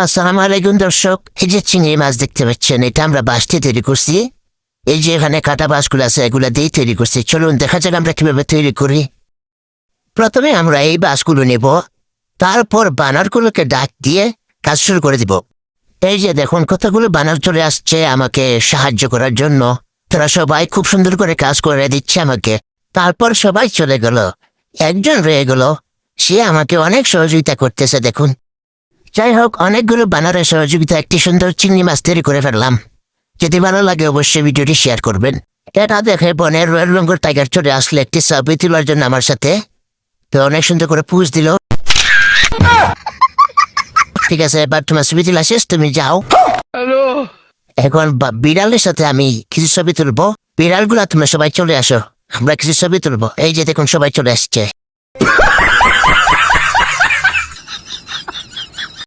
আসসালামু আলাইকুম দর্শক। এই যে চিংড়ি মাছ দেখতে পাচ্ছেন, এটা আমরা বাঁশ দিয়ে তৈরি করছি। এই যে এখানে কাটা বাঁশগুলো আছে, এগুলা দিয়ে তৈরি করছি। চলুন দেখা যাক আমরা কিভাবে তৈরি করি। প্রথমে আমরা এই বাঁশগুলো নেব, তারপর বানরগুলোকে ডাক দিয়ে কাজ শুরু করে দিব। এই যে দেখুন, কতগুলো বানর চলে আসছে আমাকে সাহায্য করার জন্য। তারা সবাই খুব সুন্দর করে কাজ করে দিচ্ছে আমাকে। তারপর সবাই চলে গেল, একজন রয়ে গেল, সে আমাকে অনেক সহযোগিতা করতেছে দেখুন। যাই হোক, অনেকগুলো বানরের সহযোগিতা একটি সুন্দর চিংড়ি মাছ তৈরি করে ফেললাম। যদি ভালো লাগে অবশ্যই ভিডিওটি শেয়ার করবেন। এটা দেখে বনের রয়্যাল বেঙ্গল টাইগার চলে আসলে একটি ছবি তোলার জন্য আমার সাথে। তো অনেক সুন্দর করে পুজ দিল। ঠিক আছে, এবার তোমার ছবি তোলা শেষ, তুমি যাও। এখন বিড়ালের সাথে আমি কিছু ছবি তুলবো। বিড়ালগুলা তোমরা সবাই চলে আসো, আমরা কিছু ছবি তুলবো। এই যে দেখুন, সবাই চলে আসছে।